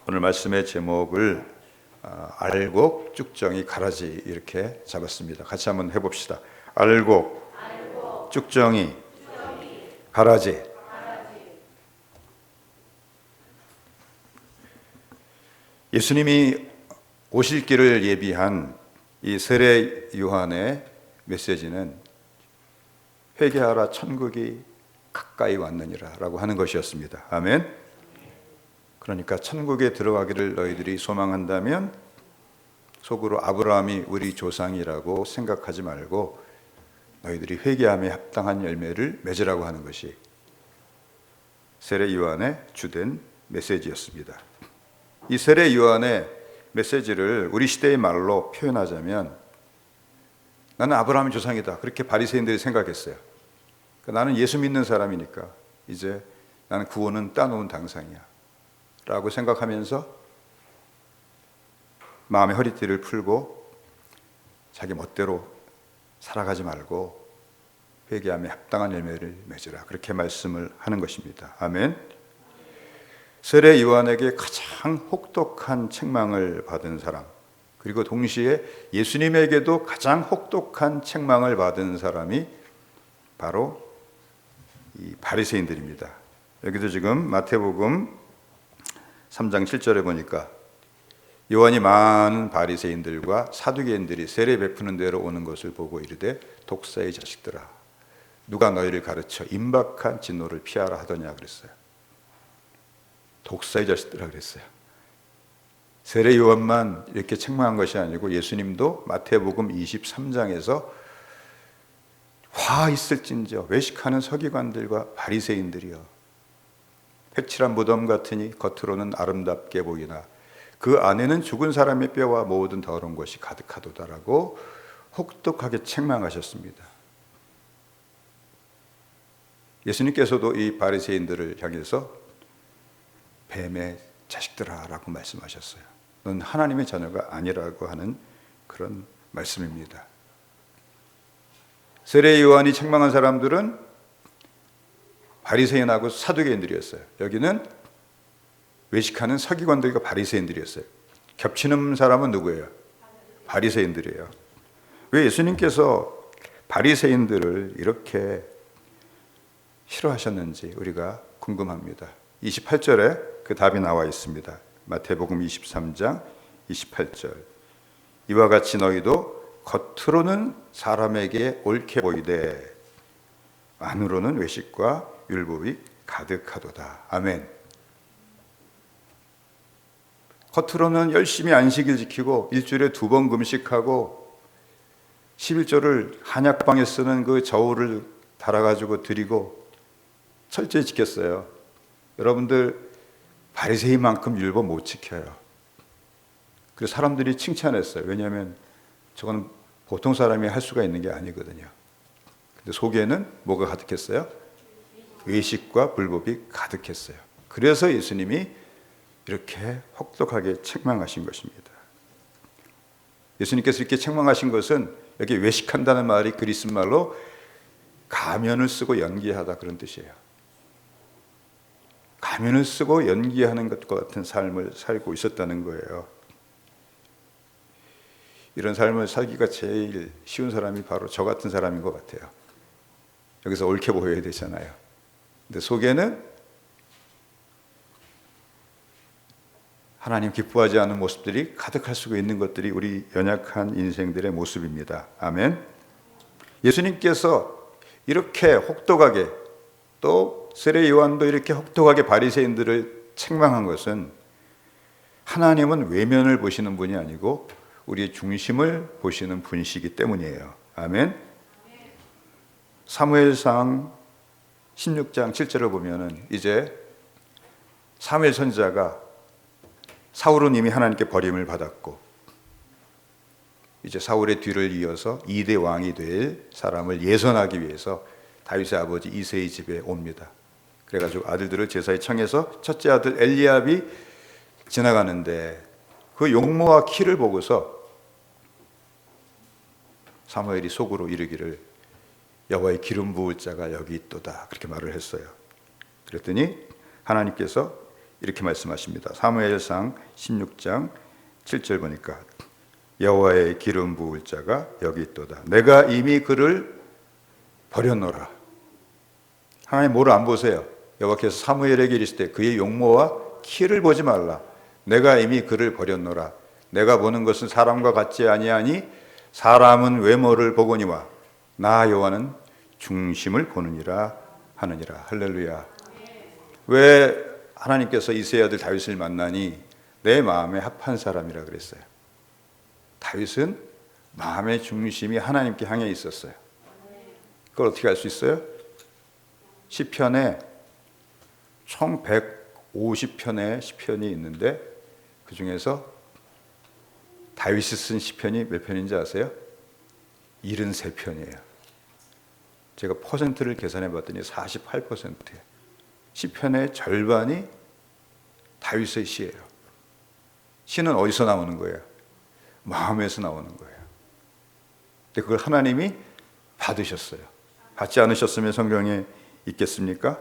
오늘 말씀의 제목을 알곡, 쭉정이, 가라지 이렇게 잡았습니다. 같이 한번 해봅시다. 알곡, 쭉정이, 가라지. 예수님이 오실 길을 예비한 이 세례 요한의 메시지는 회개하라, 천국이 가까이 왔느니라 라고 하는 것이었습니다. 아멘. 그러니까 천국에 들어가기를 너희들이 소망한다면 속으로 아브라함이 우리 조상이라고 생각하지 말고 너희들이 회개함에 합당한 열매를 맺으라고 하는 것이 세례 요한의 주된 메시지였습니다. 이 세례 요한의 메시지를 우리 시대의 말로 표현하자면 나는 아브라함의 조상이다, 그렇게 바리새인들이 생각했어요. 그러니까 나는 예수 믿는 사람이니까 이제 나는 구원은 따놓은 당상이야 라고 생각하면서 마음의 허리띠를 풀고 자기 멋대로 살아가지 말고 회개함에 합당한 열매를 맺으라, 그렇게 말씀을 하는 것입니다. 아멘. 세례 요한에게 가장 혹독한 책망을 받은 사람, 그리고 동시에 예수님에게도 가장 혹독한 책망을 받은 사람이 바로 이 바리새인들입니다. 여기도 지금 마태복음 3장 7절에 보니까 요한이 많은 바리새인들과 사두개인들이 세례 베푸는 데로 오는 것을 보고 이르되 독사의 자식들아, 누가 너희를 가르쳐 임박한 진노를 피하라 하더냐 그랬어요. 독사의 자식들아 그랬어요. 세례 요한만 이렇게 책망한 것이 아니고 예수님도 마태복음 23장에서 화 있을진저 외식하는 서기관들과 바리새인들이여, 회칠한 무덤 같으니 겉으로는 아름답게 보이나 그 안에는 죽은 사람의 뼈와 모든 더러운 것이 가득하도다라고 혹독하게 책망하셨습니다. 예수님께서도 이 바리새인들을 향해서 뱀의 자식들아 라고 말씀하셨어요. 넌 하나님의 자녀가 아니라고 하는 그런 말씀입니다. 세례 요한이 책망한 사람들은 바리새인하고 사두개인들이었어요. 여기는 외식하는 서기관들과 바리새인들이었어요. 겹치는 사람은 누구예요? 바리새인들이에요. 왜 예수님께서 바리새인들을 이렇게 싫어하셨는지 우리가 궁금합니다. 28절에 그 답이 나와 있습니다. 마태복음 23장 28절. 이와 같이 너희도 겉으로는 사람에게 옳게 보이되 안으로는 외식과 율법이 가득하도다. 아멘. 겉으로는 열심히 안식일 지키고 일주일에 2번 금식하고 11조를 한약방에 쓰는 그 저울을 달아가지고 드리고 철저히 지켰어요. 여러분들 바리새인만큼 율법 못 지켜요. 그래서 사람들이 칭찬했어요. 왜냐하면 저건 보통 사람이 할 수가 있는 게 아니거든요. 근데 속에는 뭐가 가득했어요? 외식과 불법이 가득했어요. 그래서 예수님이 이렇게 혹독하게 책망하신 것입니다. 예수님께서 이렇게 책망하신 것은 여기 외식한다는 말이 그리스 말로 가면을 쓰고 연기하다 그런 뜻이에요. 가면을 쓰고 연기하는 것과 같은 삶을 살고 있었다는 거예요. 이런 삶을 살기가 제일 쉬운 사람이 바로 저 같은 사람인 것 같아요. 여기서 옳게 보여야 되잖아요. 근데 속에는 하나님 기뻐하지 않는 모습들이 가득할 수가 있는 것들이 우리 연약한 인생들의 모습입니다. 아멘. 예수님께서 이렇게 혹독하게, 또 세례 요한도 이렇게 혹독하게 바리새인들을 책망한 것은 하나님은 외면을 보시는 분이 아니고 우리의 중심을 보시는 분이시기 때문이에요. 아멘. 사무엘상 16장 7절을 보면은 이제 사무엘 선지자가 사울은 이미 하나님께 버림을 받았고 이제 사울의 뒤를 이어서 2대 왕이 될 사람을 예선하기 위해서 다윗의 아버지 이새의 집에 옵니다. 그래가지고 아들들을 제사에 청해서 첫째 아들 엘리압이 지나가는데 그 용모와 키를 보고서 사무엘이 속으로 이르기를 여호와의 기름 부을 자가 여기 있도다, 그렇게 말을 했어요. 그랬더니 하나님께서 이렇게 말씀하십니다. 사무엘상 16장 7절 보니까 여호와의 기름 부을 자가 여기 있도다. 내가 이미 그를 버렸노라. 하나님 뭐를 안 보세요. 여호와께서 사무엘에게 이르시되 그의 용모와 키를 보지 말라. 내가 이미 그를 버렸노라. 내가 보는 것은 사람과 같지 아니하니 사람은 외모를 보거니와 나 여호와는 중심을 보느니라 하느니라. 할렐루야. 왜 하나님께서 이새의 아들 다윗을 만나니 내 마음에 합한 사람이라 그랬어요. 다윗은 마음의 중심이 하나님께 향해 있었어요. 그걸 어떻게 알 수 있어요? 시편에 총 150편의 시편이 있는데 그 중에서 다윗이 쓴 시편이 몇 편인지 아세요? 73편이에요. 제가 퍼센트를 계산해 봤더니 48%예요. 시편의 절반이 다윗의 시예요. 시는 어디서 나오는 거예요? 마음에서 나오는 거예요. 근데 그걸 하나님이 받으셨어요. 받지 않으셨으면 성경에 있겠습니까?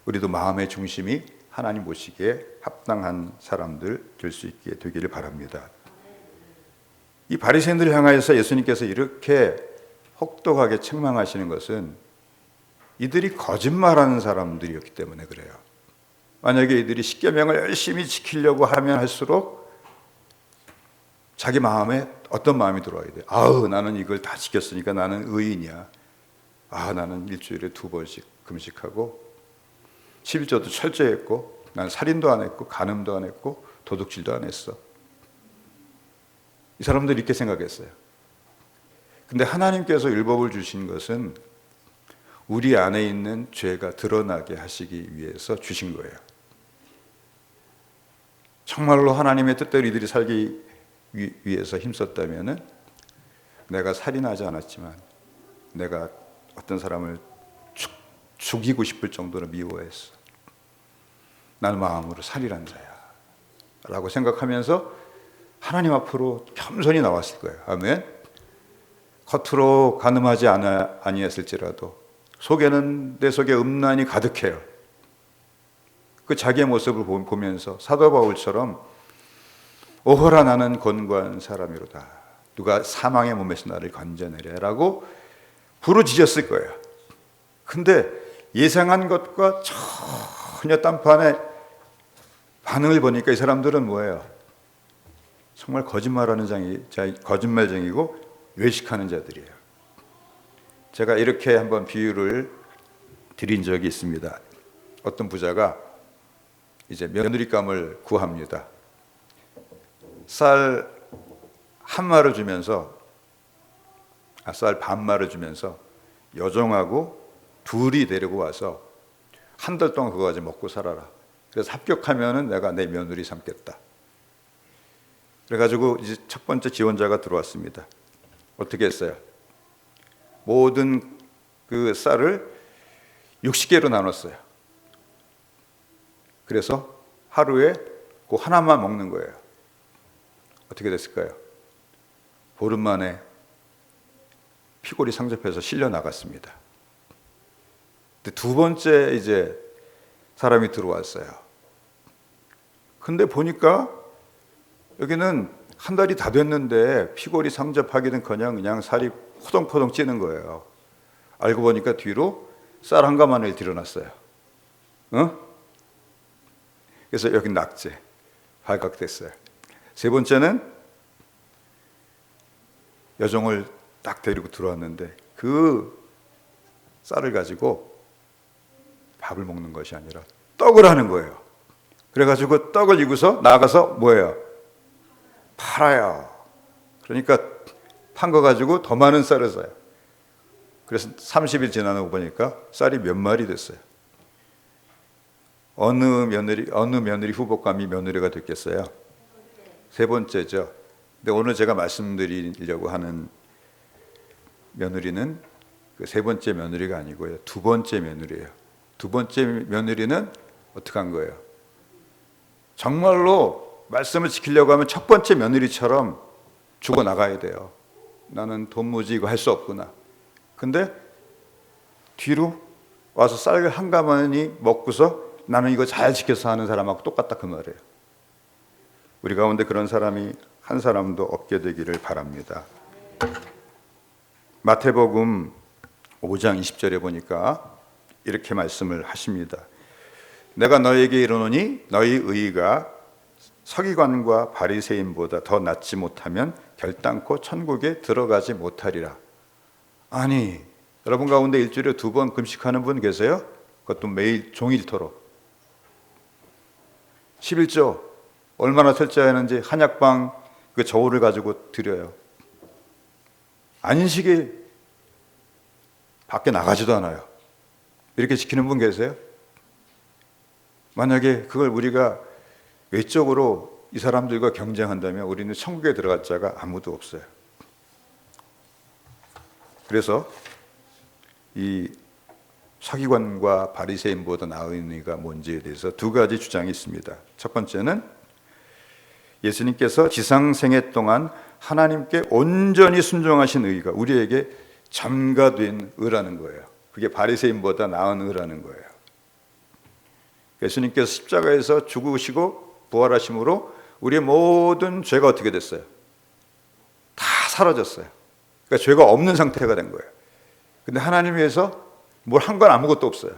우리도 마음의 중심이 하나님 보시기에 합당한 사람들 될 수 있게 되기를 바랍니다. 이 바리새인들을 향하여서 예수님께서 이렇게 혹독하게 책망하시는 것은 이들이 거짓말하는 사람들이었기 때문에 그래요. 만약에 이들이 십계명을 열심히 지키려고 하면 할수록 자기 마음에 어떤 마음이 들어와야 돼. 아우, 나는 이걸 다 지켰으니까 나는 의인이야. 아, 나는 일주일에 2번씩 금식하고 11조도 철저히 했고 나는 살인도 안 했고 간음도 안 했고 도둑질도 안 했어. 이 사람들이 이렇게 생각했어요. 근데 하나님께서 율법을 주신 것은 우리 안에 있는 죄가 드러나게 하시기 위해서 주신 거예요. 정말로 하나님의 뜻대로 이들이 살기 위해서 힘썼다면 내가 살인하지 않았지만 내가 어떤 사람을 죽이고 싶을 정도로 미워했어. 나는 마음으로 살인한 자야 라고 생각하면서 하나님 앞으로 겸손히 나왔을 거예요. 아멘. 겉으로 간음하지 아니했을지라도 속에는 내 속에 음란이 가득해요. 그 자기의 모습을 보면서 사도 바울처럼 오호라 나는 곤고한 사람이로다. 누가 사망의 몸에서 나를 건져내려라고 부르짖었을 거예요. 근데 예상한 것과 전혀 딴판의 반응을 보니까 이 사람들은 뭐예요? 정말 거짓말쟁이고 외식하는 자들이에요. 제가 이렇게 한번 비유를 드린 적이 있습니다. 어떤 부자가 이제 며느리감을 구합니다. 쌀 한 마를 주면서 쌀 반마를 주면서 여종하고 둘이 데리고 와서 한 달 동안 그거 가지고 먹고 살아라. 그래서 합격하면은 내가 내 며느리 삼겠다. 그래가지고 이제 첫 번째 지원자가 들어왔습니다. 어떻게 했어요? 모든 그 쌀을 60개로 나눴어요. 그래서 하루에 그 하나만 먹는 거예요. 어떻게 됐을까요? 보름 만에 피골이 상접해서 실려 나갔습니다. 근데 두 번째 이제 사람이 들어왔어요. 근데 보니까 여기는 한 달이 다 됐는데 피골이 상접하기는커녕 그냥 살이 포동포동 찌는 거예요. 알고 보니까 뒤로 쌀 한 가마를 들여놨어요. 그래서 여기 낙제 발각됐어요. 세 번째는 여종을 딱 데리고 들어왔는데 그 쌀을 가지고 밥을 먹는 것이 아니라 떡을 하는 거예요. 그래가지고 떡을 이고서 나가서 뭐예요? 팔아요. 그러니까 판 거 가지고 더 많은 쌀을 사요. 그래서 30일 지나고 보니까 쌀이 몇 마리 됐어요. 어느 며느리 후보감이 며느리가 됐겠어요? 세 번째죠. 근데 오늘 제가 말씀드리려고 하는 며느리는 그 세 번째 며느리가 아니고요. 두 번째 며느리예요. 두 번째 며느리는 어떻게 한 거예요? 정말로 말씀을 지키려고 하면 첫 번째 며느리처럼 죽어나가야 돼요. 나는 도무지 이거 할 수 없구나. 근데 뒤로 와서 쌀 한 가마니 먹고서 나는 이거 잘 지켜서 하는 사람하고 똑같다 그 말이에요. 우리 가운데 그런 사람이 한 사람도 없게 되기를 바랍니다. 마태복음 5장 20절에 보니까 이렇게 말씀을 하십니다. 내가 너에게 이르노니 너희 의가 서기관과 바리새인보다 더 낫지 못하면 결단코 천국에 들어가지 못하리라. 아니, 여러분 가운데 일주일에 2번 금식하는 분 계세요? 그것도 매일 종일토록. 11조 얼마나 철저하는지 한약방 그 저울을 가지고 드려요. 안식일 밖에 나가지도 않아요. 이렇게 지키는 분 계세요? 만약에 그걸 우리가 외적으로 이 사람들과 경쟁한다면 우리는 천국에 들어갈 자가 아무도 없어요. 그래서 이 서기관과 바리새인보다 나은 의가 뭔지에 대해서 2가지 주장이 있습니다. 첫 번째는 예수님께서 지상생애 동안 하나님께 온전히 순종하신 의가 우리에게 전가된 의라는 거예요. 그게 바리새인보다 나은 의라는 거예요. 예수님께서 십자가에서 죽으시고 부활하심으로 우리의 모든 죄가 어떻게 됐어요? 다 사라졌어요. 그러니까 죄가 없는 상태가 된 거예요. 근데 하나님 위해서 뭘 한 건 아무것도 없어요.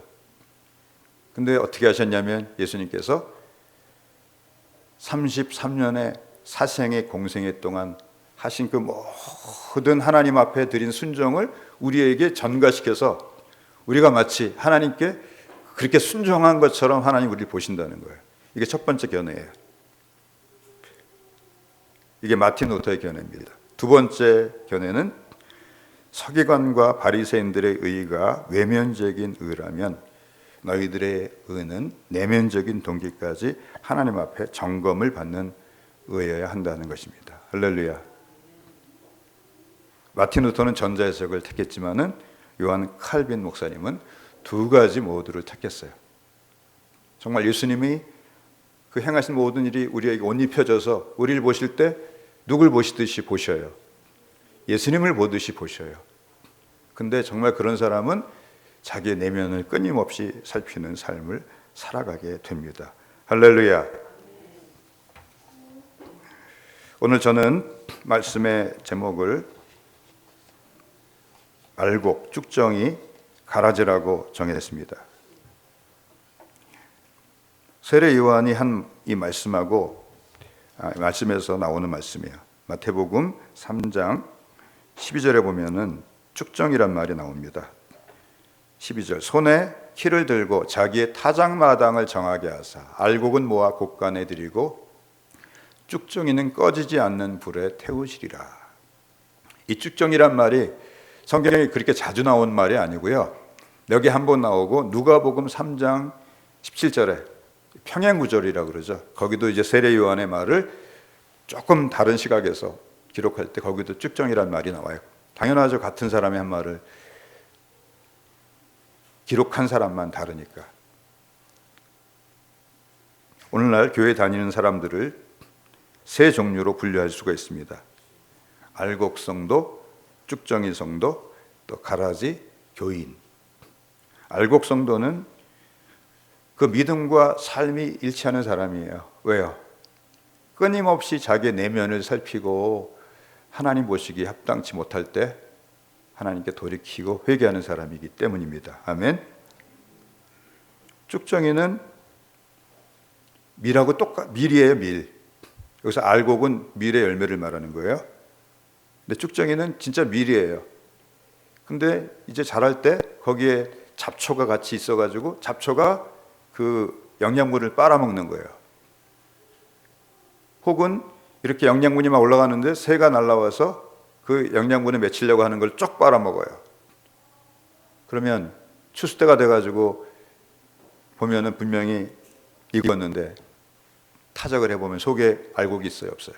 근데 어떻게 하셨냐면 예수님께서 33년의 사생의 공생애 동안 하신 그 모든 하나님 앞에 드린 순종을 우리에게 전가시켜서 우리가 마치 하나님께 그렇게 순종한 것처럼 하나님 우리를 보신다는 거예요. 이게 첫 번째 견해예요. 이게 마틴 루터의 견해입니다. 2번째 견해는 서기관과 바리새인들의 의가 외면적인 의라면 너희들의 의는 내면적인 동기까지 하나님 앞에 점검을 받는 의여야 한다는 것입니다. 할렐루야. 마틴 루터는 전자 해석을 택했지만은 요한 칼빈 목사님은 2가지 모두를 택했어요. 정말 예수님이 그 행하신 모든 일이 우리에게 옷 입혀져서 우리를 보실 때 누굴 보시듯이 보셔요. 예수님을 보듯이 보셔요. 근데 정말 그런 사람은 자기의 내면을 끊임없이 살피는 삶을 살아가게 됩니다. 할렐루야. 오늘 저는 말씀의 제목을 알곡, 쭉정이, 가라지라고 정했습니다. 세례 요한이 한 이 말씀에서 나오는 말씀이에요. 마태복음 3장 12절에 보면은 쭉정이란 말이 나옵니다. 12절 손에 키를 들고 자기의 타작마당을 정하게 하사 알곡은 모아 곳간에 들이고 쭉정이는 꺼지지 않는 불에 태우시리라. 이 쭉정이란 말이 성경에 그렇게 자주 나온 말이 아니고요. 여기 한번 나오고 누가복음 3장 17절에 평행구절이라고 그러죠. 거기도 이제 세례 요한의 말을 조금 다른 시각에서 기록할 때 거기도 쭉정이란 말이 나와요. 당연하죠. 같은 사람이 한 말을 기록한 사람만 다르니까. 오늘날 교회 다니는 사람들을 3 종류로 분류할 수가 있습니다. 알곡성도, 쭉정이성도, 또 가라지, 교인. 알곡성도는 그 믿음과 삶이 일치하는 사람이에요. 왜요? 끊임없이 자기의 내면을 살피고 하나님 보시기에 합당치 못할 때 하나님께 돌이키고 회개하는 사람이기 때문입니다. 아멘. 쭉정이는 밀하고 밀이에요. 밀. 여기서 알곡은 밀의 열매를 말하는 거예요. 근데 쭉정이는 진짜 밀이에요. 근데 이제 자랄 때 거기에 잡초가 같이 있어가지고 잡초가 그 영양분을 빨아먹는 거예요. 혹은 이렇게 영양분이 막 올라가는데 새가 날라와서 그 영양분을 맺히려고 하는 걸 쪽 빨아먹어요. 그러면 추수 때가 돼가지고 보면은 분명히 익었는데 타작을 해보면 속에 알곡이 있어요, 없어요?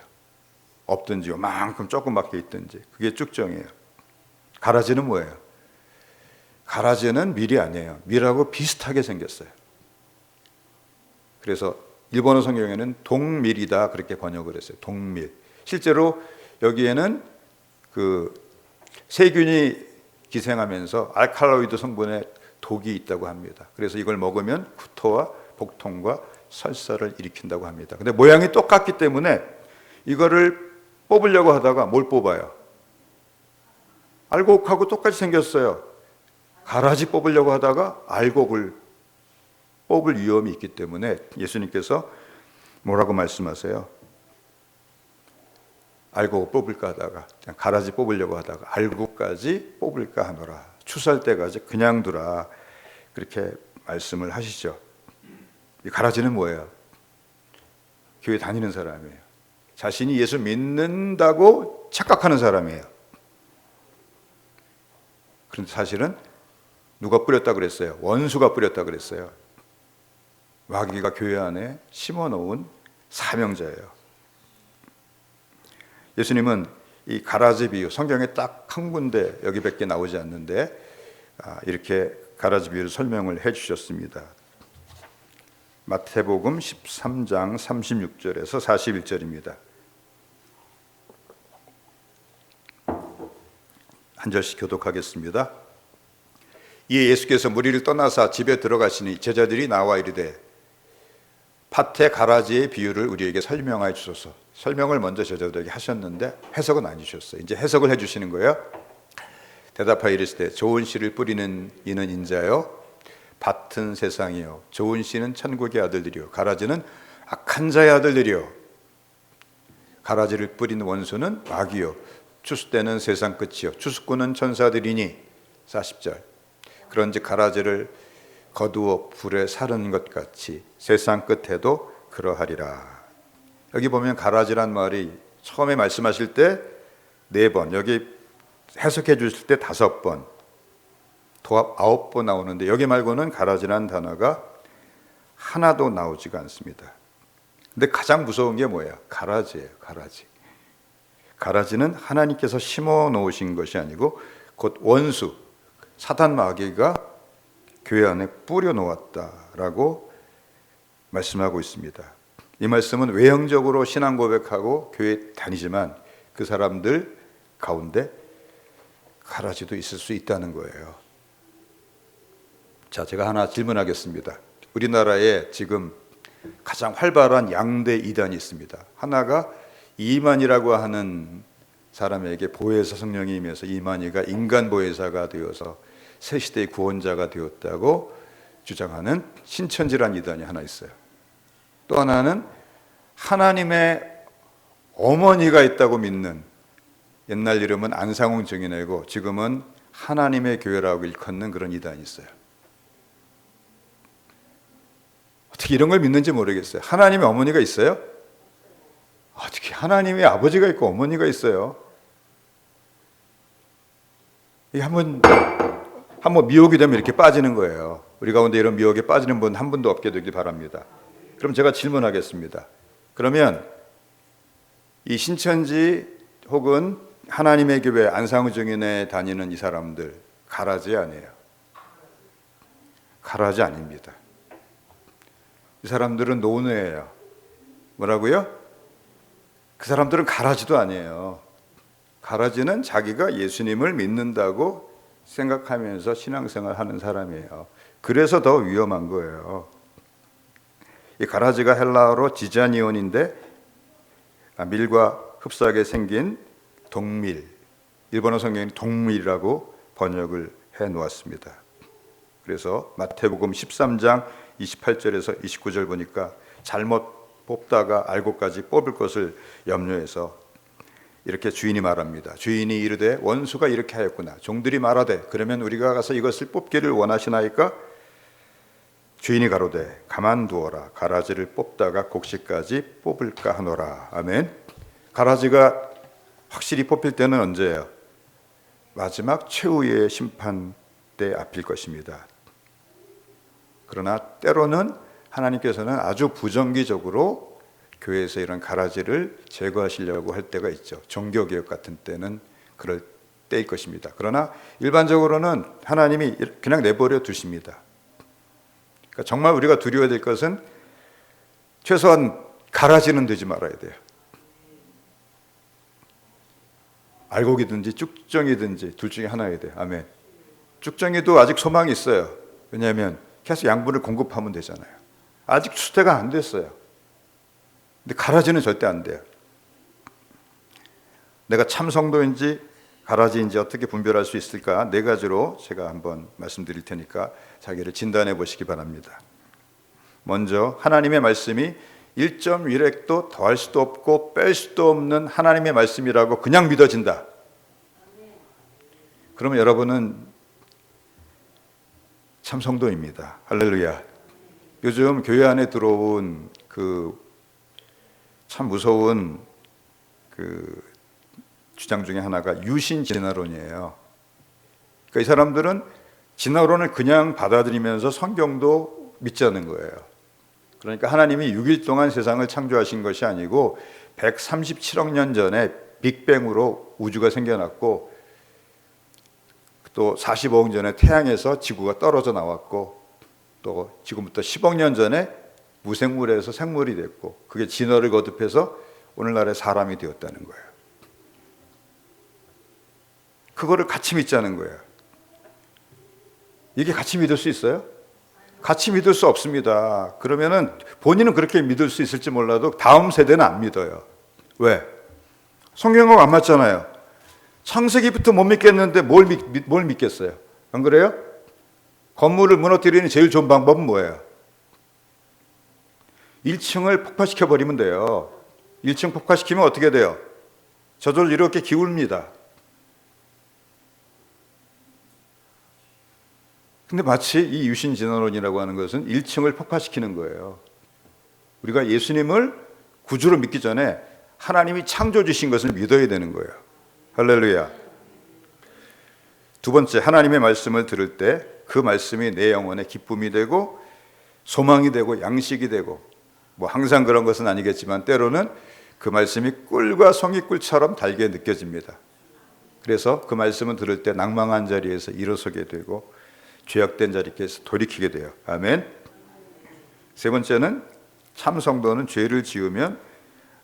없든지 요만큼 조금밖에 있든지. 그게 쭉정이에요. 가라지는 뭐예요? 가라지는 밀이 아니에요. 밀하고 비슷하게 생겼어요. 그래서 일본어 성경에는 동밀이다 그렇게 번역을 했어요. 동밀. 실제로 여기에는 그 세균이 기생하면서 알칼로이드 성분의 독이 있다고 합니다. 그래서 이걸 먹으면 구토와 복통과 설사를 일으킨다고 합니다. 근데 모양이 똑같기 때문에 이거를 뽑으려고 하다가 뭘 뽑아요? 알곡하고 똑같이 생겼어요. 가라지 뽑으려고 하다가 알곡을 뽑을 위험이 있기 때문에 예수님께서 뭐라고 말씀하세요? 알곡을 뽑을까 하다가, 그냥 가라지 뽑으려고 하다가 알곡까지 뽑을까 하노라. 추수할 때까지 그냥 두라. 그렇게 말씀을 하시죠. 이 가라지는 뭐예요? 교회 다니는 사람이에요. 자신이 예수 믿는다고 착각하는 사람이에요. 그런데 사실은 누가 뿌렸다 그랬어요? 원수가 뿌렸다 그랬어요. 마귀가 교회 안에 심어놓은 사명자예요. 예수님은 이 가라지 비유, 성경에 딱 한 군데 여기밖에 나오지 않는데 이렇게 가라지 비유를 설명을 해 주셨습니다. 마태복음 13장 36절에서 41절입니다. 한 절씩 교독하겠습니다. 이에 예수께서 무리를 떠나사 집에 들어가시니 제자들이 나와 이르되 밭의 가라지의 비유를 우리에게 설명하여 주소서. 설명을 먼저 제자들에게 하셨는데 해석은 안 주셨어요. 이제 해석을 해 주시는 거예요. 대답하여 이르시되 좋은 씨를 뿌리는 이는 인자요 밭은 세상이요 좋은 씨는 천국의 아들들이요 가라지는 악한 자의 아들들이요 가라지를 뿌리는 원수는 마귀요 추수 때는 세상 끝이요 추수꾼은 천사들이니 40절 그런즉 가라지를 거두어 불에 사르는 것 같이 세상 끝에도 그러하리라. 여기 보면 가라지란 말이 처음에 말씀하실 때 4번, 여기 해석해 주실 때 5번, 도합 9번 나오는데 여기 말고는 가라지란 단어가 하나도 나오지가 않습니다. 근데 가장 무서운 게 뭐예요? 가라지예요. 가라지. 가라지는 하나님께서 심어 놓으신 것이 아니고 곧 원수, 사단 마귀가 교회 안에 뿌려 놓았다라고 말씀하고 있습니다. 이 말씀은 외형적으로 신앙 고백하고 교회 다니지만 그 사람들 가운데 가라지도 있을 수 있다는 거예요. 자, 제가 하나 질문하겠습니다. 우리나라에 지금 가장 활발한 양대 이단이 있습니다. 하나가 이만희라고 하는 사람에게 보혜사 성령이 임해서 이만희가 인간 보혜사가 되어서 새 시대의 구원자가 되었다고 주장하는 신천지란 이단이 하나 있어요. 또 하나는 하나님의 어머니가 있다고 믿는, 옛날 이름은 안상홍 정인회고 지금은 하나님의 교회라고 일컫는 그런 이단이 있어요. 어떻게 이런 걸 믿는지 모르겠어요. 하나님의 어머니가 있어요? 어떻게 하나님의 아버지가 있고 어머니가 있어요? 이게 한번 미혹이 되면 이렇게 빠지는 거예요. 우리 가운데 이런 미혹에 빠지는 분 한 분도 없게 되길 바랍니다. 그럼 제가 질문하겠습니다. 그러면 이 신천지 혹은 하나님의 교회 안상우 정인회 다니는 이 사람들 가라지 아니에요? 가라지 아닙니다. 이 사람들은 노예예요. 뭐라고요? 그 사람들은 가라지도 아니에요. 가라지는 자기가 예수님을 믿는다고 생각하면서 신앙생활 하는 사람이에요. 그래서 더 위험한 거예요. 이 가라지가 헬라어로 지자니온인데 밀과 흡사하게 생긴 동밀, 일본어 성경은 동밀이라고 번역을 해 놓았습니다. 그래서 마태복음 13장 28절에서 29절 보니까 잘못 뽑다가 알고까지 뽑을 것을 염려해서 이렇게 주인이 말합니다. 주인이 이르되 원수가 이렇게 하였구나. 종들이 말하되 그러면 우리가 가서 이것을 뽑기를 원하시나이까? 주인이 가로되 가만두어라. 가라지를 뽑다가 곡식까지 뽑을까 하노라. 아멘. 가라지가 확실히 뽑힐 때는 언제예요? 마지막 최후의 심판 때 앞일 것입니다. 그러나 때로는 하나님께서는 아주 부정기적으로 교회에서 이런 가라지를 제거하시려고 할 때가 있죠. 종교개혁 같은 때는 그럴 때일 것입니다. 그러나 일반적으로는 하나님이 그냥 내버려 두십니다. 그러니까 정말 우리가 두려워야 될 것은 최소한 가라지는 되지 말아야 돼요. 알곡이든지 쭉정이든지 둘 중에 하나여야 돼요. 아멘. 쭉정이도 아직 소망이 있어요. 왜냐하면 계속 양분을 공급하면 되잖아요. 아직 수태가 안 됐어요. 근데 가라지는 절대 안 돼요. 내가 참 성도인지 가라지인지 어떻게 분별할 수 있을까? 네 가지로 제가 한번 말씀드릴 테니까 자기를 진단해 보시기 바랍니다. 먼저 하나님의 말씀이 1.1획도 더할 수도 없고 뺄 수도 없는 하나님의 말씀이라고 그냥 믿어진다. 그러면 여러분은 참 성도입니다. 할렐루야. 요즘 교회 안에 들어온 그 참 무서운 그 주장 중에 하나가 유신 진화론이에요. 그러니까 이 사람들은 진화론을 그냥 받아들이면서 성경도 믿지 않는 거예요. 그러니까 하나님이 6일 동안 세상을 창조하신 것이 아니고 137억 년 전에 빅뱅으로 우주가 생겨났고 또 45억 전에 태양에서 지구가 떨어져 나왔고 또 지금부터 10억 년 전에 무생물에서 생물이 됐고 그게 진화를 거듭해서 오늘날의 사람이 되었다는 거예요. 그거를 같이 믿자는 거예요. 이게 같이 믿을 수 있어요? 같이 믿을 수 없습니다. 그러면은 본인은 그렇게 믿을 수 있을지 몰라도 다음 세대는 안 믿어요. 왜? 성경하고 안 맞잖아요. 창세기부터 못 믿겠는데 뭘 믿겠어요? 안 그래요? 건물을 무너뜨리는 제일 좋은 방법은 뭐예요? 1층을 폭파시켜 버리면 돼요. 1층 폭파시키면 어떻게 돼요? 저절로 이렇게 기울입니다. 근데 마치 이 유신진화론이라고 하는 것은 1층을 폭파시키는 거예요. 우리가 예수님을 구주로 믿기 전에 하나님이 창조주신 것을 믿어야 되는 거예요. 할렐루야. 두 번째, 하나님의 말씀을 들을 때 그 말씀이 내 영혼의 기쁨이 되고 소망이 되고 양식이 되고 뭐 항상 그런 것은 아니겠지만 때로는 그 말씀이 꿀과 성이꿀처럼 달게 느껴집니다. 그래서 그 말씀을 들을 때 낭망한 자리에서 일어서게 되고 죄악된 자리에서 돌이키게 돼요. 아멘. 세 번째는 참 성도는 죄를 지으면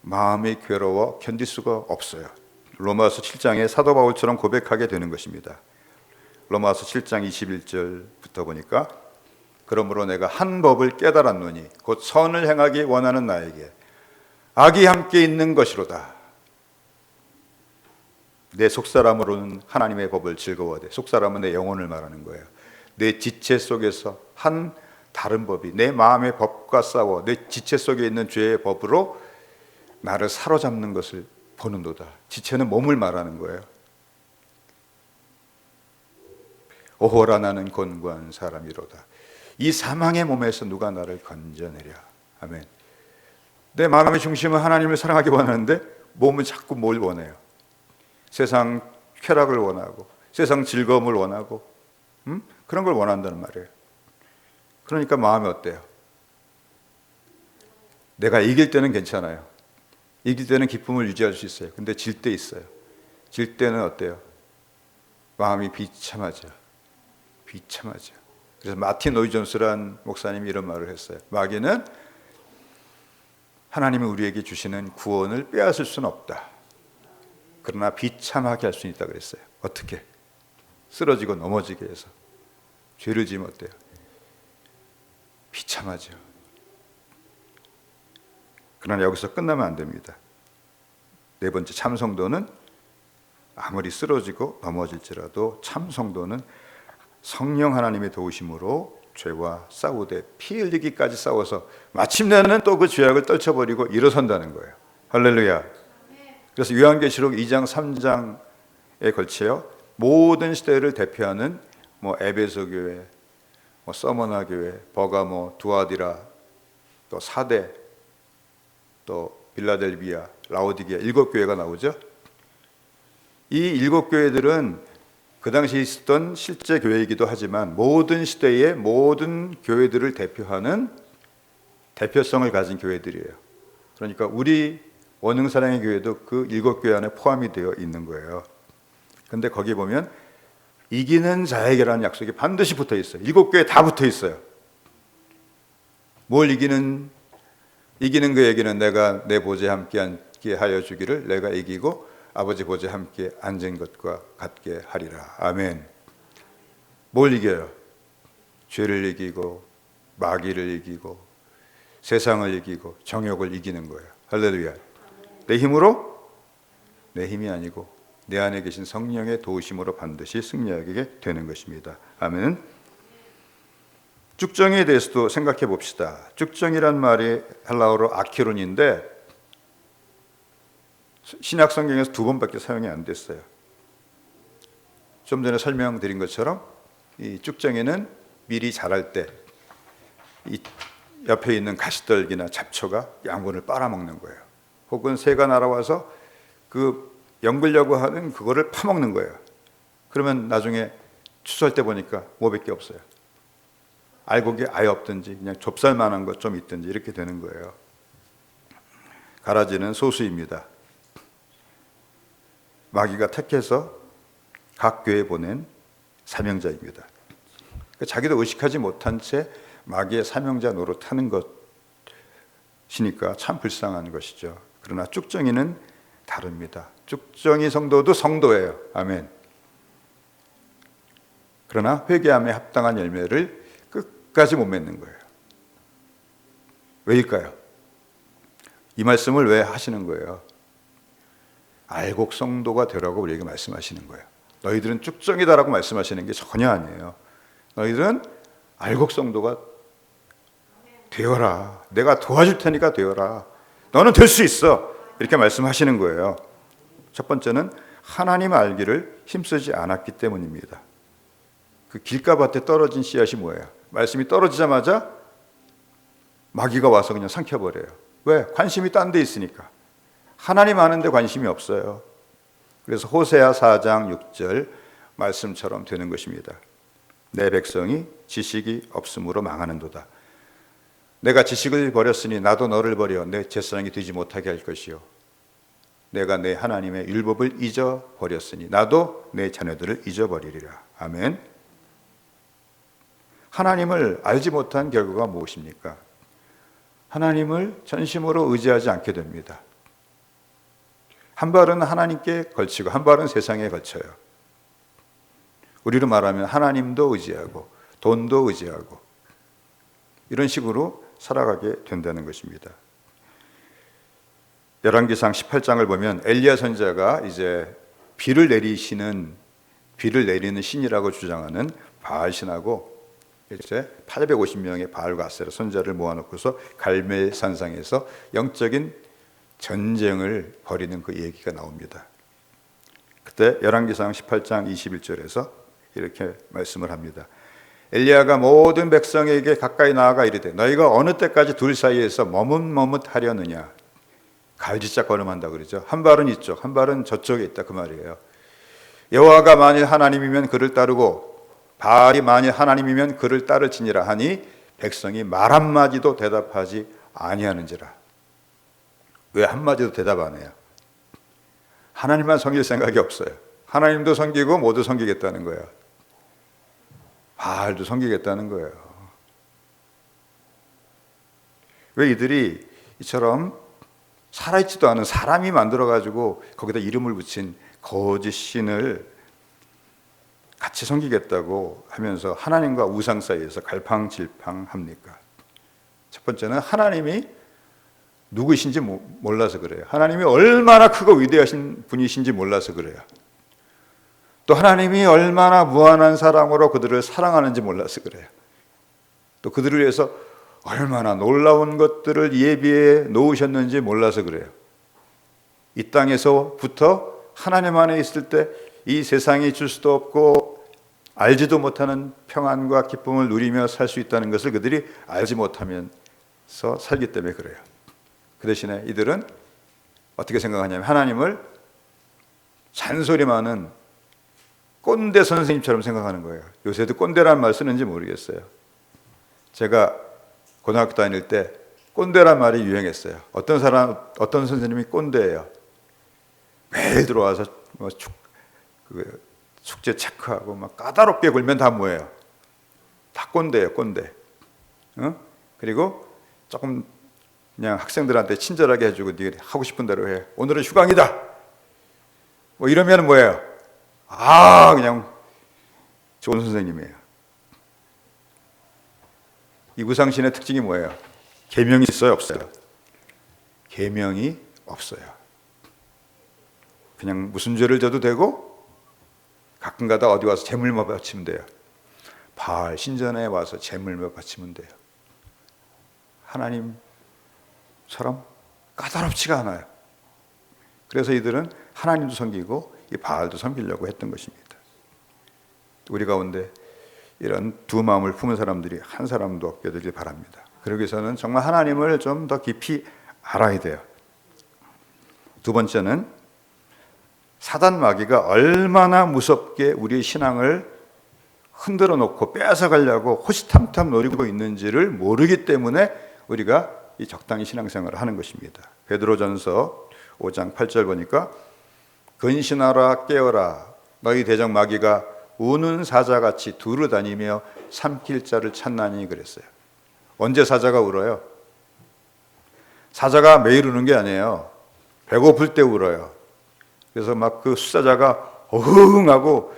마음이 괴로워 견딜 수가 없어요. 로마서 7장에 사도 바울처럼 고백하게 되는 것입니다. 로마서 7장 21절부터 보니까 그러므로 내가 한 법을 깨달았노니 곧 선을 행하기 원하는 나에게 악이 함께 있는 것이로다. 내 속사람으로는 하나님의 법을 즐거워하되, 속사람은 내 영혼을 말하는 거예요. 내 지체 속에서 한 다른 법이 내 마음의 법과 싸워 내 지체 속에 있는 죄의 법으로 나를 사로잡는 것을 보는도다. 지체는 몸을 말하는 거예요. 오호라 나는 곤고한 사람이로다. 이 사망의 몸에서 누가 나를 건져내랴. 아멘. 내 마음의 중심은 하나님을 사랑하기 원하는데 몸은 자꾸 뭘 원해요? 세상 쾌락을 원하고 세상 즐거움을 원하고 그런 걸 원한다는 말이에요. 그러니까 마음이 어때요? 내가 이길 때는 괜찮아요. 이길 때는 기쁨을 유지할 수 있어요. 근데 질 때 있어요. 질 때는 어때요? 마음이 비참하죠. 비참하죠. 그래서 마틴 로이 존스란 목사님이 이런 말을 했어요. 마귀는 하나님이 우리에게 주시는 구원을 빼앗을 수는 없다. 그러나 비참하게 할 수는 있다 그랬어요. 어떻게? 쓰러지고 넘어지게 해서. 죄를 지으면 어때요? 비참하죠. 그러나 여기서 끝나면 안 됩니다. 네 번째, 참 성도는 아무리 쓰러지고 넘어질지라도 참 성도는 성령 하나님의 도우심으로 죄와 싸우되 피 흘리기까지 싸워서 마침내는 또 그 죄악을 떨쳐버리고 일어선다는 거예요. 할렐루야. 그래서 요한계시록 2장 3장에 걸쳐요 모든 시대를 대표하는 뭐 에베소 교회, 뭐 서머나 교회, 버가모, 두아디라, 또 사대, 또 빌라델비아, 라오디게아 7교회가 나오죠. 이 7교회들은 그 당시 있었던 실제 교회이기도 하지만 모든 시대의 모든 교회들을 대표하는 대표성을 가진 교회들이에요. 그러니까 우리 원흥사랑의 교회도 그 7교회 안에 포함이 되어 있는 거예요. 그런데 거기 보면 이기는 자에게라는 약속이 반드시 붙어 있어요. 7교회 다 붙어 있어요. 뭘 이기는 그에게는 내가 내 보좌에 함께 하여 주기를 내가 이기고 아버지 보좌에 함께 앉은 것과 같게 하리라. 아멘. 뭘 이겨요? 죄를 이기고 마귀를 이기고 세상을 이기고 정욕을 이기는 거예요. 할렐루야. 내 힘으로? 내 힘이 아니고 내 안에 계신 성령의 도우심으로 반드시 승리하게 되는 것입니다. 아멘. 쭉정이에 대해서도 생각해 봅시다. 쭉정이란 말이 헬라어로 아키론인데 신약 성경에서 2번밖에 사용이 안 됐어요. 좀 전에 설명드린 것처럼 이 쭉정이는 밀이 자랄 때 이 옆에 있는 가시떨기나 잡초가 양분을 빨아먹는 거예요. 혹은 새가 날아와서 그 연글려고 하는 그거를 파먹는 거예요. 그러면 나중에 추수할 때 보니까 뭐밖에 없어요. 알곡이 아예 없든지 그냥 좁쌀만한 것 좀 있든지 이렇게 되는 거예요. 가라지는 소수입니다. 마귀가 택해서 각 교회에 보낸 사명자입니다. 자기도 의식하지 못한 채 마귀의 사명자 노릇하는 것이니까 참 불쌍한 것이죠. 그러나 쭉정이는 다릅니다. 쭉정이 성도도 성도예요. 아멘. 그러나 회개함에 합당한 열매를 끝까지 못 맺는 거예요. 왜일까요? 이 말씀을 왜 하시는 거예요? 알곡 성도가 되라고 우리에게 말씀하시는 거예요. 너희들은 쭉정이다라고 말씀하시는 게 전혀 아니에요. 너희들은 알곡 성도가 되어라. 내가 도와줄 테니까 되어라. 너는 될 수 있어. 이렇게 말씀하시는 거예요. 첫 번째는 하나님 알기를 힘쓰지 않았기 때문입니다. 그 길가밭에 떨어진 씨앗이 뭐예요? 말씀이 떨어지자마자 마귀가 와서 그냥 삼켜버려요. 왜? 관심이 딴 데 있으니까. 하나님 아는데 관심이 없어요. 그래서 호세아 4장 6절 말씀처럼 되는 것입니다. 내 백성이 지식이 없으므로 망하는도다. 내가 지식을 버렸으니 나도 너를 버려 내 제사장이 되지 못하게 할 것이요. 내가 내 하나님의 율법을 잊어버렸으니 나도 내 자녀들을 잊어버리리라. 아멘. 하나님을 알지 못한 결과가 무엇입니까? 하나님을 전심으로 의지하지 않게 됩니다. 한 발은 하나님께 걸치고 한 발은 세상에 걸쳐요. 우리로 말하면 하나님도 의지하고 돈도 의지하고 이런 식으로 살아가게 된다는 것입니다. 열왕기상 18장을 보면 엘리야 선지자가 이제 비를 내리는 신이라고 주장하는 바알 신하고 이제 850명의 바알과 아세라 선지자를 모아놓고서 갈멜 산상에서 영적인 전쟁을 벌이는 그 얘기가 나옵니다. 그때 열왕기상 18장 21절에서 이렇게 말씀을 합니다. 엘리야가 모든 백성에게 가까이 나아가 이르되 너희가 어느 때까지 둘 사이에서 머뭇머뭇하려느냐. 갈지짝 걸음한다 그러죠. 한 발은 이쪽 한 발은 저쪽에 있다 그 말이에요. 여호와가 만일 하나님이면 그를 따르고 바알이 만일 하나님이면 그를 따를지니라 하니 백성이 말 한마디도 대답하지 아니하는지라. 왜 한마디도 대답 안 해요? 하나님만 섬길 생각이 없어요. 하나님도 섬기고 모두 섬기겠다는 거예요. 바알도 섬기겠다는 거예요. 왜 이들이 이처럼 살아있지도 않은 사람이 만들어가지고 거기다 이름을 붙인 거짓 신을 같이 섬기겠다고 하면서 하나님과 우상 사이에서 갈팡질팡합니까? 첫 번째는 하나님이 누구이신지 몰라서 그래요. 하나님이 얼마나 크고 위대하신 분이신지 몰라서 그래요. 또 하나님이 얼마나 무한한 사랑으로 그들을 사랑하는지 몰라서 그래요. 또 그들을 위해서 얼마나 놀라운 것들을 예비해 놓으셨는지 몰라서 그래요. 이 땅에서부터 하나님 안에 있을 때 이 세상이 줄 수도 없고 알지도 못하는 평안과 기쁨을 누리며 살 수 있다는 것을 그들이 알지 못하면서 살기 때문에 그래요. 그 대신에 이들은 어떻게 생각하냐면 하나님을 잔소리 많은 꼰대 선생님처럼 생각하는 거예요. 요새도 꼰대라는 말 쓰는지 모르겠어요. 제가 고등학교 다닐 때 꼰대란 말이 유행했어요. 어떤 선생님이 꼰대예요. 매일 들어와서 숙제 체크하고 막 까다롭게 굴면 다 뭐예요? 다 꼰대예요, 꼰대. 그리고 조금 그냥 학생들한테 친절하게 해주고 네가 하고 싶은 대로 해. 오늘은 휴강이다. 뭐 이러면 뭐예요? 그냥 좋은 선생님이에요. 이 우상신의 특징이 뭐예요? 계명이 있어요, 없어요? 계명이 없어요. 그냥 무슨 죄를 져도 되고 가끔가다 어디 와서 제물만 바치면 돼요. 바알 신전에 와서 제물만 바치면 돼요. 하나님처럼 까다롭지가 않아요. 그래서 이들은 하나님도 섬기고 이 바알도 섬기려고 했던 것입니다. 우리 가운데 이런 두 마음을 품은 사람들이 한 사람도 없게 되길 바랍니다. 그러기 위해서는 정말 하나님을 좀 더 깊이 알아야 돼요. 두 번째는 사단 마귀가 얼마나 무섭게 우리의 신앙을 흔들어 놓고 뺏어가려고 호시탐탐 노리고 있는지를 모르기 때문에 우리가 이 적당히 신앙생활을 하는 것입니다. 베드로전서 5장 8절 보니까 근신하라 깨어라 너희 대적 마귀가 우는 사자같이 두루 다니며 삼킬 자를 찾나니 그랬어요. 언제 사자가 울어요? 사자가 매일 우는 게 아니에요. 배고플 때 울어요. 그래서 막 그 수사자가 어흥하고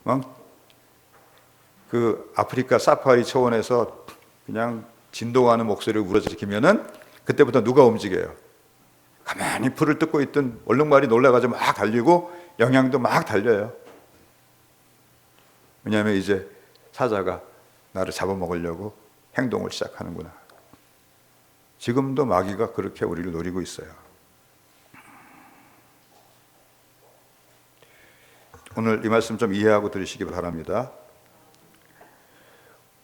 막 그 아프리카 사파리 초원에서 그냥 진동하는 목소리를 울어지키면은 그때부터 누가 움직여요? 가만히 풀을 뜯고 있던 얼룩말이 놀라가지고 막 달리고 영양도 막 달려요. 왜냐하면 이제 사자가 나를 잡아먹으려고 행동을 시작하는구나. 지금도 마귀가 그렇게 우리를 노리고 있어요. 오늘 이 말씀 좀 이해하고 들으시기 바랍니다.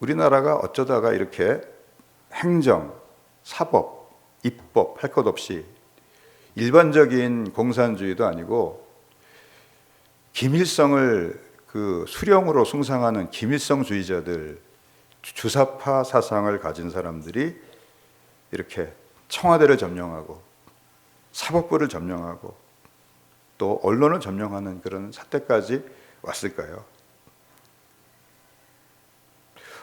우리나라가 어쩌다가 이렇게 행정, 사법, 입법 할 것 없이 일반적인 공산주의도 아니고 김일성을 그 수령으로 숭상하는 김일성주의자들, 주사파 사상을 가진 사람들이 이렇게 청와대를 점령하고 사법부를 점령하고 또 언론을 점령하는 그런 사태까지 왔을까요?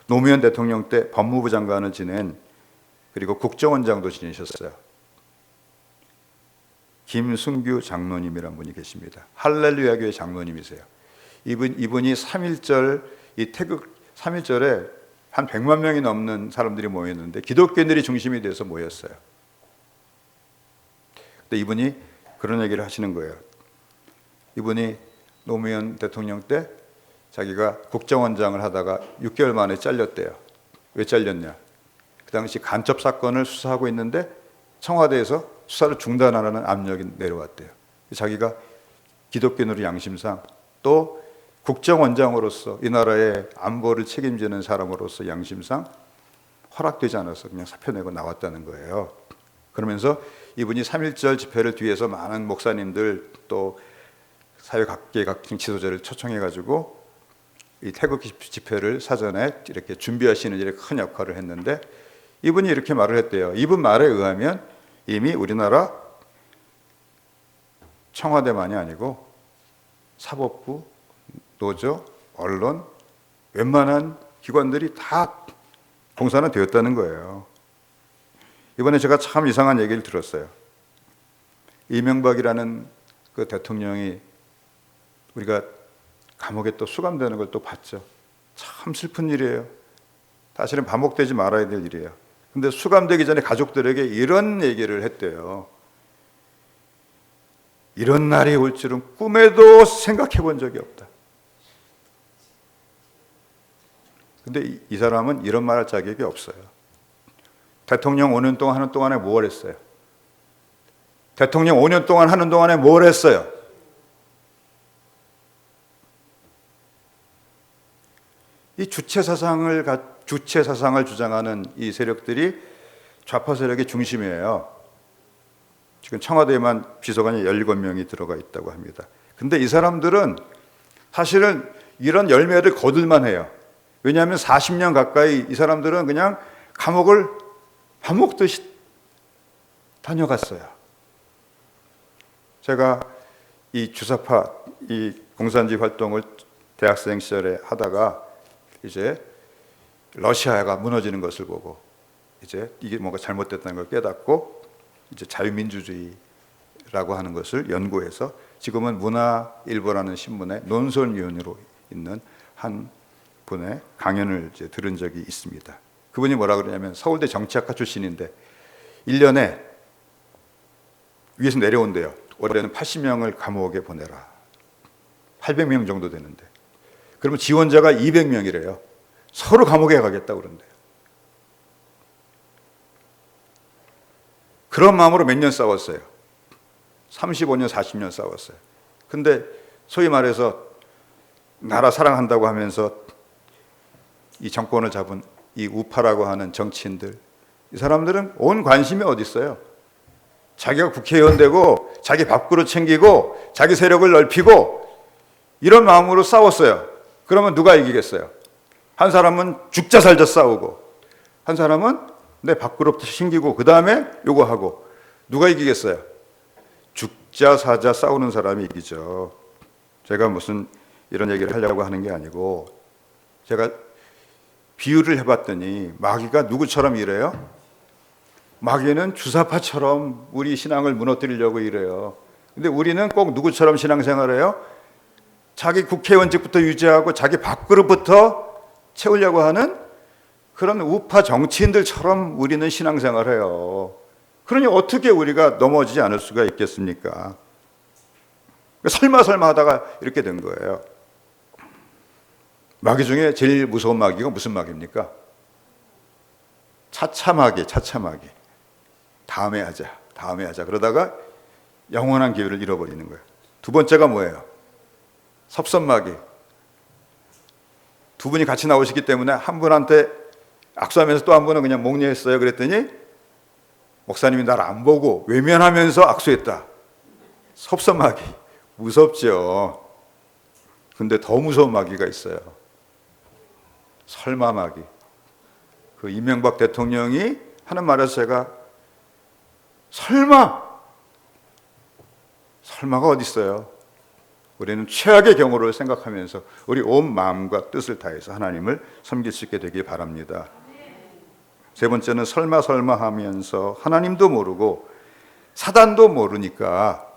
노무현 대통령 때 법무부 장관을 지낸 그리고 국정원장도 지내셨어요. 김순규 장로님이라는 분이 계십니다. 할렐루야 교회 장로님이세요. 이분이 3.1절 이 태극 3.1절에 한 100만 명이 넘는 사람들이 모였는데 기독교인들이 중심이 돼서 모였어요. 근데 이분이 그런 얘기를 하시는 거예요. 이분이 노무현 대통령 때 자기가 국정원장을 하다가 6개월 만에 잘렸대요. 왜 잘렸냐? 그 당시 간첩 사건을 수사하고 있는데 청와대에서 수사를 중단하라는 압력이 내려왔대요. 자기가 기독교인으로 양심상 또 국정원장으로서 이 나라의 안보를 책임지는 사람으로서 양심상 허락되지 않아서 그냥 사표 내고 나왔다는 거예요. 그러면서 이분이 3.1절 집회를 뒤에서 많은 목사님들 또 사회 각계 각종 지도자를 초청해가지고 이 태극 집회를 사전에 이렇게 준비하시는 일에 큰 역할을 했는데 이분이 이렇게 말을 했대요. 이분 말에 의하면 이미 우리나라 청와대만이 아니고 사법부, 노조, 언론, 웬만한 기관들이 다 공산화 되었다는 거예요. 이번에 제가 참 이상한 얘기를 들었어요. 이명박이라는 그 대통령이 우리가 감옥에 또 수감되는 걸 또 봤죠. 참 슬픈 일이에요. 사실은 반복되지 말아야 될 일이에요. 근데 수감되기 전에 가족들에게 이런 얘기를 했대요. 이런 날이 올 줄은 꿈에도 생각해 본 적이 없다. 근데 이 사람은 이런 말할 자격이 없어요. 대통령 5년 동안 하는 동안에 뭘 했어요? 대통령 5년 동안 하는 동안에 뭘 했어요? 이 주체 사상을 주장하는 이 세력들이 좌파 세력의 중심이에요. 지금 청와대에만 비서관이 17명이 들어가 있다고 합니다. 근데 이 사람들은 사실은 이런 열매를 거둘만 해요. 왜냐하면 40년 가까이 이 사람들은 그냥 감옥을 밥 먹듯이 다녀갔어요. 제가 이 주사파, 이 공산주의 활동을 대학생 시절에 하다가 이제 러시아가 무너지는 것을 보고 이제 이게 뭔가 잘못됐다는 걸 깨닫고 이제 자유민주주의라고 하는 것을 연구해서 지금은 문화일보라는 신문의 논설위원으로 있는 한 분의 강연을 이제 들은 적이 있습니다. 그분이 뭐라 그러냐면 서울대 정치학과 출신인데 1년에 위에서 내려온대요. 올해는 80명을 감옥에 보내라. 800명 정도 되는데. 그러면 지원자가 200명이래요. 서로 감옥에 가겠다고 그런대요. 그런 마음으로 몇 년 싸웠어요. 35년, 40년 싸웠어요. 근데 소위 말해서 나라 사랑한다고 하면서 이 정권을 잡은 이 우파라고 하는 정치인들, 이 사람들은 온 관심이 어디 있어요? 자기가 국회의원 되고 자기 밥그릇 챙기고 자기 세력을 넓히고 이런 마음으로 싸웠어요. 그러면 누가 이기겠어요? 한 사람은 죽자 살자 싸우고 한 사람은 내 밥그릇 챙기고 그 다음에 요거 하고 누가 이기겠어요? 죽자 사자 싸우는 사람이 이기죠. 제가 무슨 이런 얘기를 하려고 하는 게 아니고 제가 비유를 해봤더니 마귀가 누구처럼 이래요? 마귀는 주사파처럼 우리 신앙을 무너뜨리려고 이래요. 근데 우리는 꼭 누구처럼 신앙생활해요? 자기 국회의원직부터 유지하고 자기 밥그릇부터 채우려고 하는 그런 우파 정치인들처럼 우리는 신앙생활해요. 그러니 어떻게 우리가 넘어지지 않을 수가 있겠습니까? 설마 하다가 이렇게 된 거예요. 마귀 중에 제일 무서운 마귀가 무슨 마귀입니까? 차차 마귀. 다음에 하자. 그러다가 영원한 기회를 잃어버리는 거예요. 두 번째가 뭐예요? 섭선 마귀. 두 분이 같이 나오시기 때문에 한 분한테 악수하면서 또 한 분은 그냥 목례했어요. 그랬더니 목사님이 나를 안 보고 외면하면서 악수했다. 섭선 마귀. 무섭죠. 근데 더 무서운 마귀가 있어요. 설마 마귀. 그 이명박 대통령이 하는 말에서 제가 설마가 어디 있어요? 우리는 최악의 경우를 생각하면서 우리 온 마음과 뜻을 다해서 하나님을 섬길 수 있게 되길 바랍니다. 세 번째는 설마 하면서 하나님도 모르고 사단도 모르니까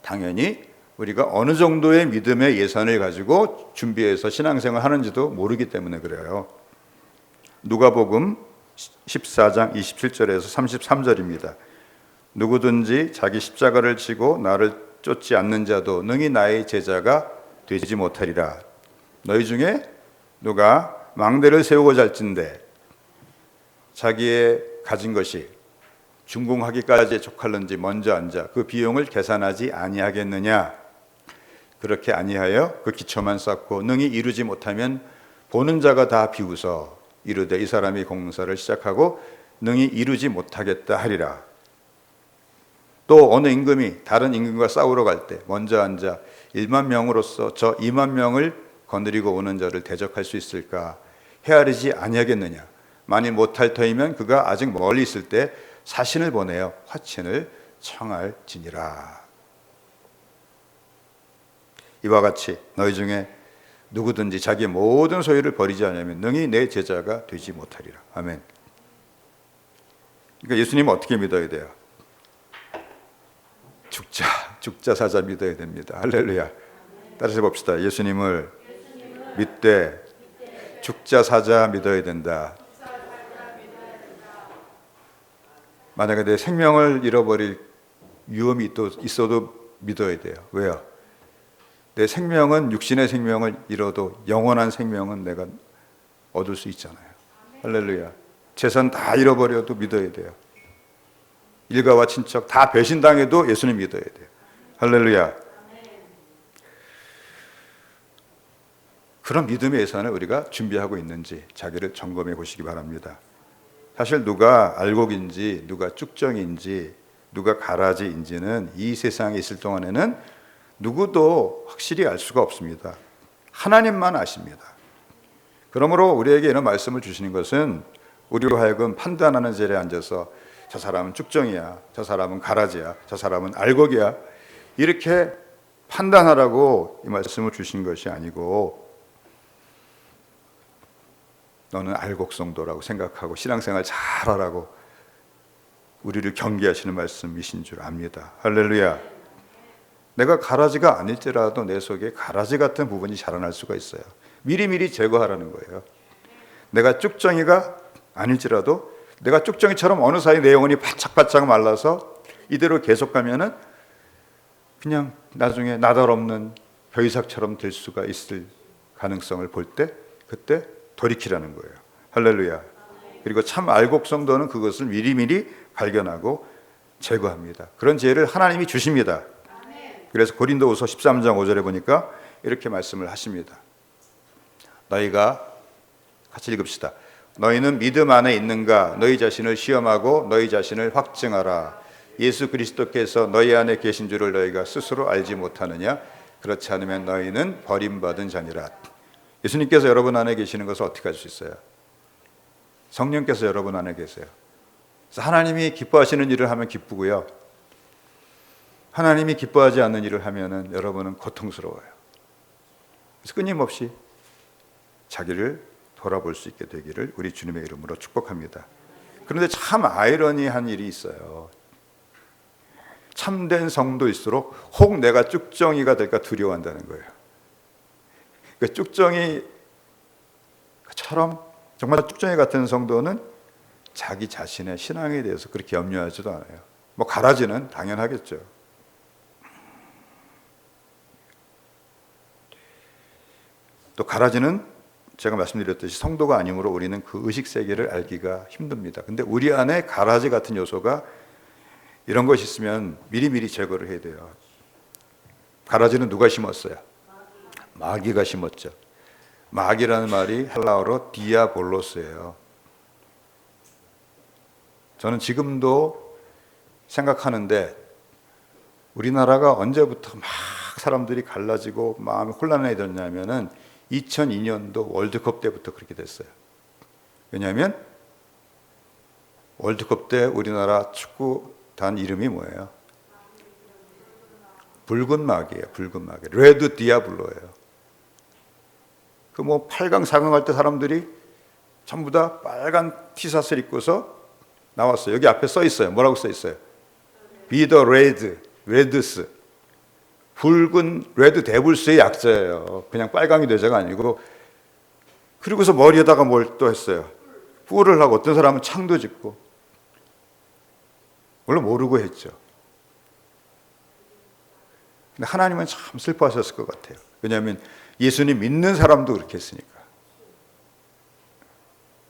당연히 우리가 어느 정도의 믿음의 예산을 가지고 준비해서 신앙생활 하는지도 모르기 때문에 그래요. 누가복음 14장 27절에서 33절입니다. 누구든지 자기 십자가를 지고 나를 쫓지 않는 자도 능히 나의 제자가 되지 못하리라. 너희 중에 누가 망대를 세우고자 할진대 자기의 가진 것이 준공하기까지 족할는지 먼저 앉아 그 비용을 계산하지 아니하겠느냐. 그렇게 아니하여 그 기초만 쌓고 능히 이루지 못하면 보는 자가 다 비웃어 이르되 이 사람이 공사를 시작하고 능히 이루지 못하겠다 하리라. 또 어느 임금이 다른 임금과 싸우러 갈 때 먼저 앉아 1만 명으로서 저 2만 명을 거느리고 오는 자를 대적할 수 있을까? 헤아리지 아니하겠느냐? 만일 못할 터이면 그가 아직 멀리 있을 때 사신을 보내어 화친을 청할지니라. 이와 같이 너희 중에 누구든지 자기의 모든 소유를 버리지 않으면 능히 내 제자가 되지 못하리라. 아멘. 그러니까 예수님은 어떻게 믿어야 돼요? 죽자 사자 믿어야 됩니다. 할렐루야. 따라서 봅시다. 예수님을 믿되 죽자 사자 믿어야 된다. 만약에 내 생명을 잃어버릴 위험이 또 있어도 믿어야 돼요. 왜요? 내 생명은 육신의 생명을 잃어도 영원한 생명은 내가 얻을 수 있잖아요. 할렐루야. 재산 다 잃어버려도 믿어야 돼요. 일가와 친척 다 배신당해도 예수님 믿어야 돼요. 할렐루야. 그런 믿음의 예산을 우리가 준비하고 있는지 자기를 점검해 보시기 바랍니다. 사실 누가 알곡인지 누가 쭉정인지 누가 가라지인지는 이 세상에 있을 동안에는 누구도 확실히 알 수가 없습니다. 하나님만 아십니다. 그러므로 우리에게 이런 말씀을 주시는 것은 우리로 하여금 판단하는 자리에 앉아서 저 사람은 쭉정이야, 저 사람은 가라지야, 저 사람은 알곡이야 이렇게 판단하라고 이 말씀을 주신 것이 아니고 너는 알곡성도라고 생각하고 신앙생활 잘하라고 우리를 경계하시는 말씀이신 줄 압니다. 할렐루야. 내가 가라지가 아닐지라도 내 속에 가라지 같은 부분이 자라날 수가 있어요. 미리미리 제거하라는 거예요. 내가 쭉정이가 아닐지라도 내가 쭉정이처럼 어느 사이 내 영혼이 바짝바짝 말라서 이대로 계속 가면은 그냥 나중에 나달없는 벼이삭처럼 될 수가 있을 가능성을 볼 때 그때 돌이키라는 거예요. 할렐루야. 그리고 참 알곡 성도는 그것을 미리미리 발견하고 제거합니다. 그런 지혜를 하나님이 주십니다. 그래서 고린도후서 13장 5절에 보니까 이렇게 말씀을 하십니다. 너희가 같이 읽읍시다. 너희는 믿음 안에 있는가? 너희 자신을 시험하고 너희 자신을 확증하라. 예수 그리스도께서 너희 안에 계신 줄을 너희가 스스로 알지 못하느냐? 그렇지 않으면 너희는 버림받은 자니라. 예수님께서 여러분 안에 계시는 것을 어떻게 알 수 있어요? 성령께서 여러분 안에 계세요. 그래서 하나님이 기뻐하시는 일을 하면 기쁘고요, 하나님이 기뻐하지 않는 일을 하면은 여러분은 고통스러워요. 그래서 끊임없이 자기를 돌아볼 수 있게 되기를 우리 주님의 이름으로 축복합니다. 그런데 참 아이러니한 일이 있어요. 참된 성도일수록 혹 내가 쭉정이가 될까 두려워한다는 거예요. 그 쭉정이처럼 정말 쭉정이 같은 성도는 자기 자신의 신앙에 대해서 그렇게 염려하지도 않아요. 뭐 가라지는 당연하겠죠. 또 가라지는 제가 말씀드렸듯이 성도가 아니므로 우리는 그 의식 세계를 알기가 힘듭니다. 근데 우리 안에 가라지 같은 요소가 이런 것이 있으면 미리미리 제거를 해야 돼요. 가라지는 누가 심었어요? 마귀가 심었죠. 마귀라는 말이 헬라어로 디아볼로스예요. 저는 지금도 생각하는데 우리나라가 언제부터 막 사람들이 갈라지고 마음이 혼란해졌냐면은 2002년도 월드컵 때부터 그렇게 됐어요. 왜냐하면 월드컵 때 우리나라 축구단 이름이 뭐예요? 붉은 마귀예요. 붉은 마귀. 레드 디아블로예요. 그 뭐 8강, 4강 할 때 사람들이 전부 다 빨간 티셔츠를 입고서 나왔어요. 여기 앞에 써 있어요. 뭐라고 써 있어요? Be the red, Reds. 붉은 레드 데블스의 약자예요. 그냥 빨강이 되자가 아니고. 그리고서 머리에다가 뭘 또 했어요? 뿔을 하고 어떤 사람은 창도 짓고. 물론 모르고 했죠. 근데 하나님은 참 슬퍼하셨을 것 같아요. 왜냐하면 예수님 믿는 사람도 그렇게 했으니까.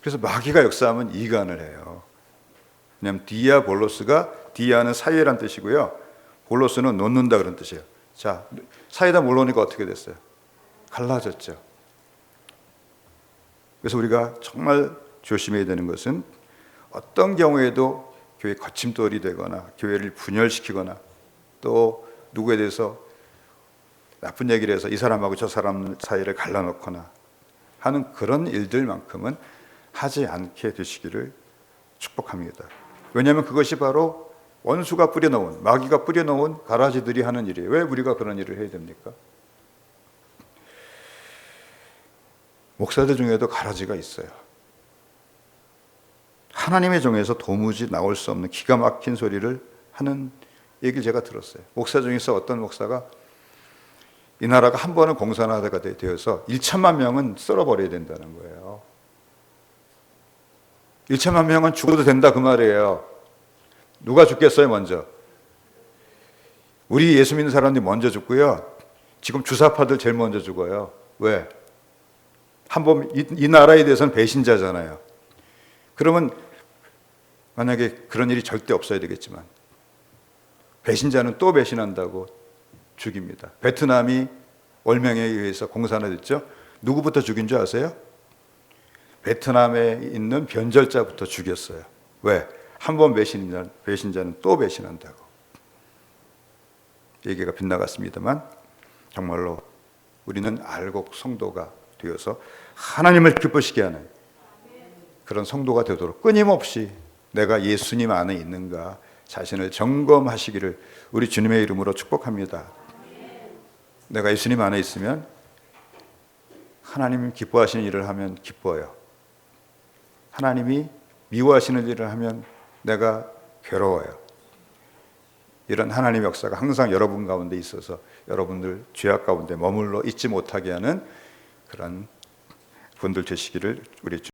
그래서 마귀가 역사하면 이간을 해요. 왜냐하면 디아볼로스가, 디아는 사이에란 뜻이고요, 볼로스는 놓는다 그런 뜻이에요. 자, 사이에다 못 놓으니까 어떻게 됐어요? 갈라졌죠. 그래서 우리가 정말 조심해야 되는 것은 어떤 경우에도 교회 거침돌이 되거나 교회를 분열시키거나 또 누구에 대해서 나쁜 얘기를 해서 이 사람하고 저 사람 사이를 갈라놓거나 하는 그런 일들만큼은 하지 않게 되시기를 축복합니다. 왜냐하면 그것이 바로 원수가 뿌려놓은, 마귀가 뿌려놓은 가라지들이 하는 일이에요. 왜 우리가 그런 일을 해야 됩니까? 목사들 중에도 가라지가 있어요. 하나님의 종에서 도무지 나올 수 없는 기가 막힌 소리를 하는 얘기를 제가 들었어요. 목사 중에서 어떤 목사가 이 나라가 한 번은 공산화가 되어서 1천만 명은 썰어버려야 된다는 거예요. 1천만 명은 죽어도 된다 그 말이에요. 누가 죽겠어요 먼저? 우리 예수 믿는 사람들이 먼저 죽고요, 지금 주사파들 제일 먼저 죽어요. 왜? 한번 이 나라에 대해서는 배신자잖아요. 그러면 만약에 그런 일이 절대 없어야 되겠지만 배신자는 또 배신한다고 죽입니다. 베트남이 월명에 의해서 공산화됐죠. 누구부터 죽인 줄 아세요? 베트남에 있는 변절자부터 죽였어요. 왜? 한 번 배신자는 또 배신한다고. 얘기가 빗나갔습니다만 정말로 우리는 알곡 성도가 되어서 하나님을 기쁘시게 하는 그런 성도가 되도록 끊임없이 내가 예수님 안에 있는가 자신을 점검하시기를 우리 주님의 이름으로 축복합니다. 내가 예수님 안에 있으면 하나님 기뻐하시는 일을 하면 기뻐요. 하나님이 미워하시는 일을 하면 내가 괴로워요. 이런 하나님의 역사가 항상 여러분 가운데 있어서 여러분들 죄악 가운데 머물러 있지 못하게 하는 그런 분들 되시기를 우리